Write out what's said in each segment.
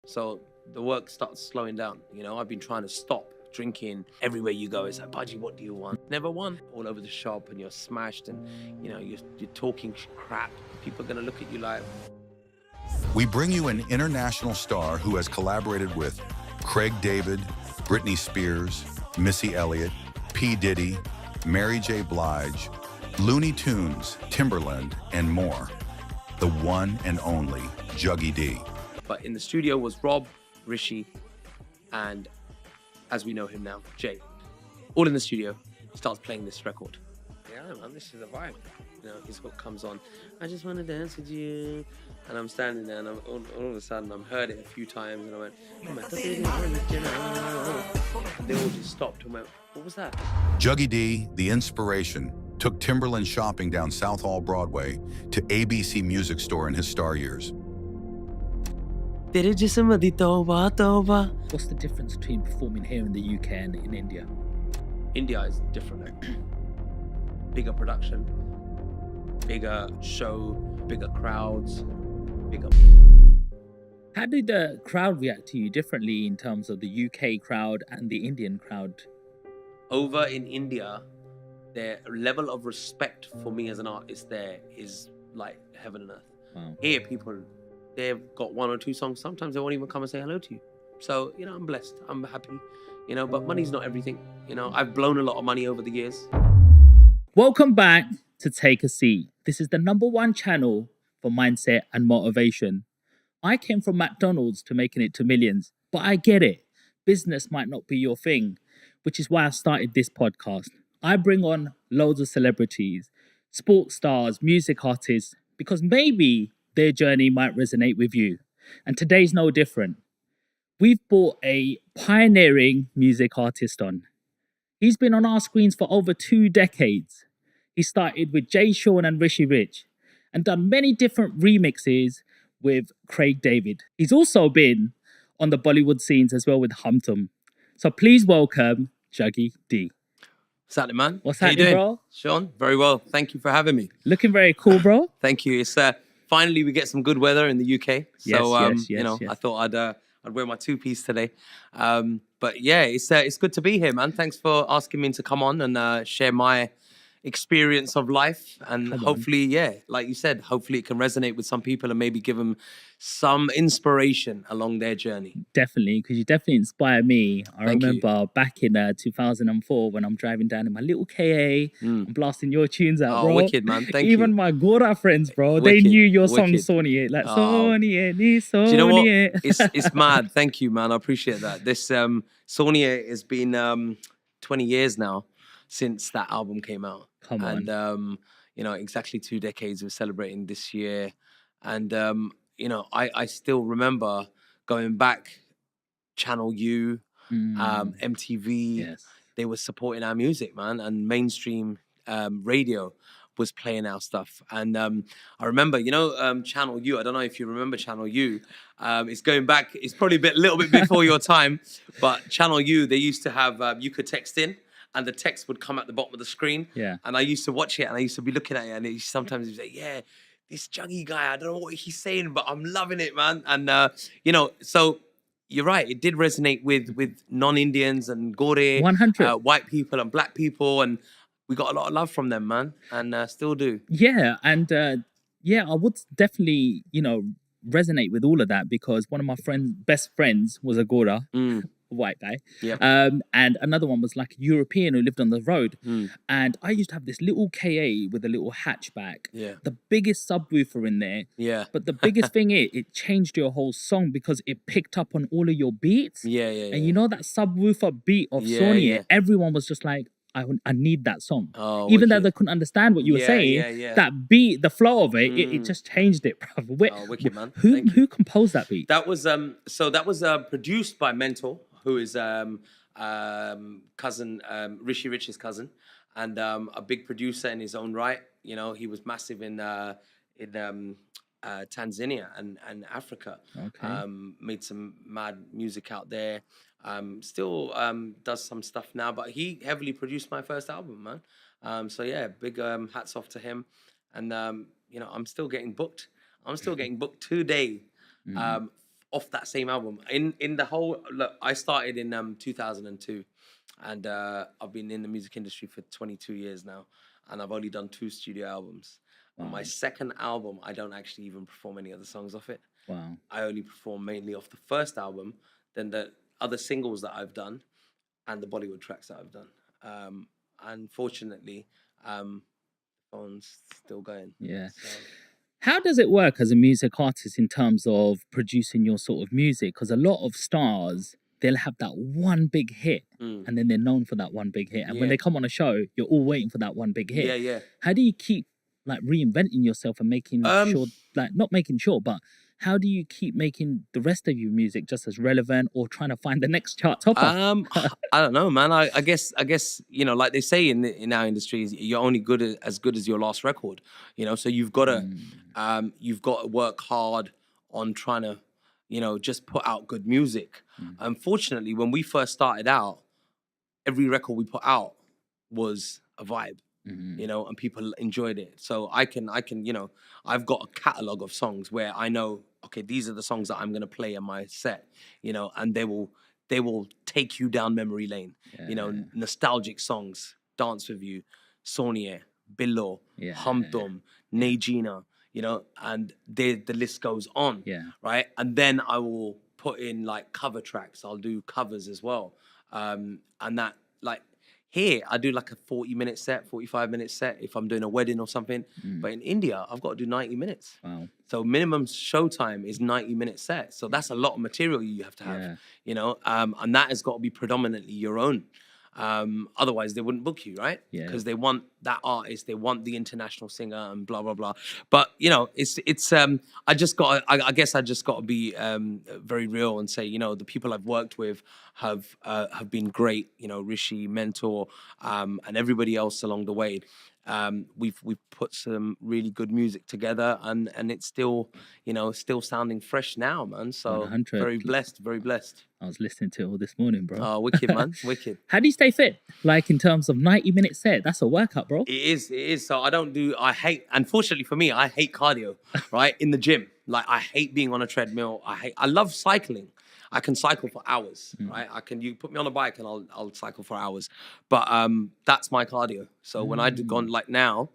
So the work starts slowing down. You know, I've been trying to stop drinking everywhere you go. It's like, Budgie, what do you want? Never won. All over the shop, and you're smashed, and you know you're talking crap. People are gonna look at you like. We bring you an international star who has collaborated with Craig David, Britney Spears, Missy Elliott, P. Diddy, Mary J. Blige, Looney Tunes, Timberland, and more. The one and only Juggy D. But in the studio was Rob, Rishi, and as we know him now, Jay. All in the studio, starts playing this record. Yeah, man, this is a vibe. You know, his hook comes on. I just want to dance with you. And I'm standing there, and all of a sudden, I've heard it a few times, and I went, they all just stopped and went, what was that? Juggy D, the inspiration, took Timberland shopping down Southall Broadway to ABC Music Store in his star years. What's the difference between performing here in the UK and in India? India is different. Bigger production, bigger show, bigger crowds, bigger. How did the crowd react to you differently in terms of the UK crowd and the Indian crowd? Over in India, their level of respect for me as an artist there is like heaven and earth. Wow. Here, people, they've got one or two songs. Sometimes they won't even come and say hello to you. So, you know, I'm blessed. I'm happy. You know, but money's not everything. You know, I've blown a lot of money over the years. Welcome back to Take a Seat. This is the #1 channel for mindset and motivation. I came from McDonald's to making it to millions, but I get it. Business might not be your thing, which is why I started this podcast. I bring on loads of celebrities, sports stars, music artists, because maybe their journey might resonate with you. And today's no different. We've brought a pioneering music artist on. He's been on our screens for over 2 decades. He started with Jay Sean and Rishi Rich and done many different remixes with Craig David. He's also been on the Bollywood scenes as well with Humtum. So please welcome Juggy D. What's happening, man? What's How you happening, doing? bro? Sean, very well. Thank you for having me. Looking very cool, bro. Thank you. It's finally we get some good weather in the UK. So Yes. I thought I'd wear my 2-piece today. But yeah, it's good to be here, man. Thanks for asking me to come on and share my experience of life, and hopefully, yeah, like you said, hopefully it can resonate with some people and maybe give them some inspiration along their journey. Definitely, because you definitely inspire me. I Thank you. remember back in 2004 when I'm driving down in my little KA, I'm blasting your tunes out, bro. Wicked, man. Thank you. Even my Gora friends, bro, they Wicked, knew your song wicked. Sonia. Like, Sonia, ni Sonia. Do you know what? It's mad. Thank you, man. I appreciate that. This Sonia has been 20 years now since that album came out. Come on. And you know, exactly 2 decades we're celebrating this year. And you know, I still remember going back, Channel U, MTV. Yes. They were supporting our music, man, and mainstream radio was playing our stuff. And I remember, you know, Channel U, I don't know if you remember Channel U. It's going back, it's probably a little bit before your time, but Channel U, they used to have, you could text in, and the text would come at the bottom of the screen. Yeah. And I used to watch it, and I used to be looking at it, and sometimes he'd say, yeah, this Juggy guy, I don't know what he's saying, but I'm loving it, man. And, you know, so you're right. It did resonate with non-Indians and Gore, 100. white people and black people. And we got a lot of love from them, man. And still do. Yeah. And yeah, I would definitely, you know, resonate with all of that because one of my best friends was a Gora. White guy. Yep. And another one was like a European who lived on the road. And I used to have this little KA with a little hatchback. Yeah. The biggest subwoofer in there. Yeah. But the biggest thing is it changed your whole song because it picked up on all of your beats. Yeah. And you know that subwoofer beat of Sonia, everyone was just like, I need that song. Oh, even though they couldn't understand what you were saying, that beat, the flow of it, it just changed it, bro. Wicked, man. Who composed that beat? That was so that was produced by Mental, who is cousin, Rishi Rich's cousin, and a big producer in his own right. You know, he was massive in Tanzania and Africa. Okay. Made some mad music out there. Still does some stuff now, but he heavily produced my first album, man. So yeah, big hats off to him. And you know, I'm still getting booked. I'm still getting booked today. off that same album. In the whole look, I started in 2002, and I've been in the music industry for 22 years now, and I've only done 2 studio albums. On my second album, I don't actually even perform any other songs off it. Wow. I only perform mainly off the first album, then the other singles that I've done, and the Bollywood tracks that I've done. Unfortunately, phone's still going. Yeah. So. How does it work as a music artist in terms of producing your sort of music? Because a lot of stars, they'll have that one big hit and then they're known for that one big hit. And when they come on a show, you're all waiting for that one big hit. Yeah, yeah. How do you keep like reinventing yourself and making sure, like not making sure, but how do you keep making the rest of your music just as relevant or trying to find the next chart topper? I don't know, man. I guess you know, like they say in our industry, you're only as good as your last record. You know, so you've got to work hard on trying to, you know, just put out good music. Unfortunately, when we first started out, every record we put out was a vibe. You know, and people enjoyed it. So I can, you know, I've got a catalog of songs where I know, okay, these are the songs that I'm going to play in my set, you know, and they will take you down memory lane. You know, nostalgic songs, Dance With You, Sonia, Billo, Humdum, Nejina, you know, and the list goes on. Right. And then I will put in like cover tracks. I'll do covers as well. And that, like, here, I do like a 40-minute set, 45-minute set if I'm doing a wedding or something. But in India, I've got to do 90 minutes. Wow. So minimum showtime is 90-minute set. So that's a lot of material you have to have, you know, and that has got to be predominantly your own. Otherwise, they wouldn't book you, right? Because they want that artist, they want the international singer, and blah blah blah. But you know, it's I guess I just got to be very real and say, you know, the people I've worked with have been great. You know, Rishi, Mentor, and everybody else along the way. We've put some really good music together, and it's still, you know, still sounding fresh now, man. So 100. very blessed, very blessed. I was listening to it all this morning, bro. Oh, wicked, man, wicked. How do you stay fit? Like in terms of 90-minute set, that's a workout, bro. It is. So unfortunately for me, I hate cardio, right? In the gym. Like I hate being on a treadmill. I love cycling. I can cycle for hours, right? You put me on a bike and I'll cycle for hours. But that's my cardio. So when I'd gone like now,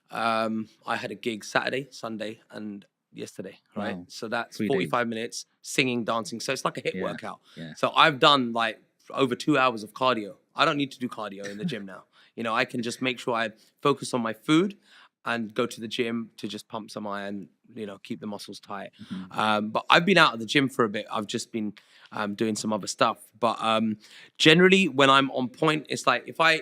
I had a gig Saturday, Sunday, and yesterday, right? Wow. So that's 3 45 days. minutes, singing, dancing. So it's like a HIIT workout. Yeah. So I've done like over 2 hours of cardio. I don't need to do cardio in the gym now. You know, I can just make sure I focus on my food and go to the gym to just pump some iron, you know, keep the muscles tight. But I've been out of the gym for a bit. I've just been doing some other stuff. But generally, when I'm on point, it's like if I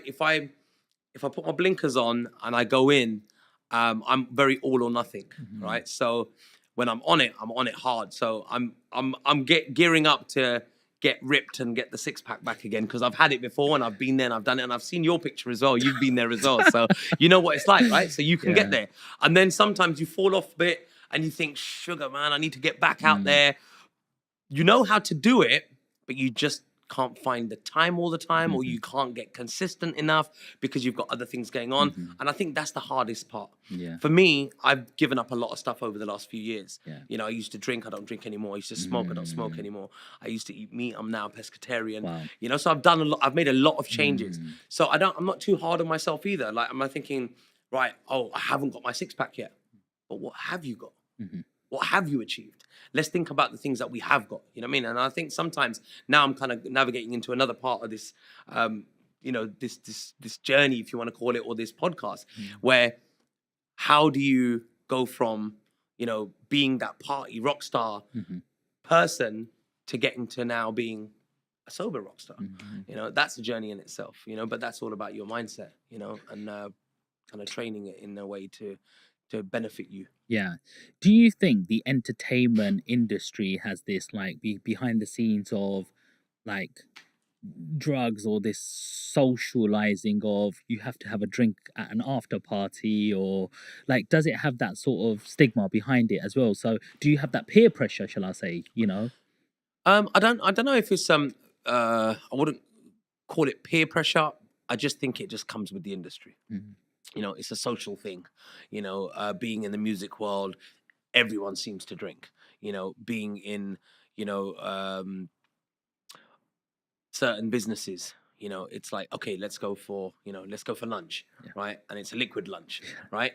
put my blinkers on and I go in, I'm very all or nothing, right? So when I'm on it hard. So I'm gearing up to get ripped and get the 6-pack back again, because I've had it before and I've been there and I've done it and I've seen your picture as well. You've been there as well. So you know what it's like, right? So you can get there. And then sometimes you fall off a bit and you think, sugar, man, I need to get back out there. You know how to do it, but you just can't find the time all the time, or you can't get consistent enough because you've got other things going on. And I think that's the hardest part. For me, I've given up a lot of stuff over the last few years. You know, I used to drink, I don't drink anymore. I used to smoke, I don't smoke anymore. I used to eat meat, I'm now pescatarian. You know, so I've made a lot of changes. So I'm not too hard on myself either. Like, I'm not thinking, right, I haven't got my 6-pack yet. But what have you got? What have you achieved? Let's think about the things that we have got. You know what I mean? And I think sometimes now I'm kind of navigating into another part of this, you know, this journey, if you want to call it, or this podcast, where how do you go from, you know, being that party rock star person to getting to now being a sober rock star? You know, that's a journey in itself, you know, but that's all about your mindset, you know, and kind of training it in a way to benefit you. Yeah. Do you think the entertainment industry has this like behind the scenes of like drugs, or this socializing of you have to have a drink at an after party, or like does it have that sort of stigma behind it as well? So do you have that peer pressure, shall I say, you know? I don't know if it's I wouldn't call it peer pressure. I just think it just comes with the industry. You know, it's a social thing. You know, being in the music world, everyone seems to drink. being in, certain businesses. It's like, okay, let's go for lunch, right? And it's a liquid lunch, right?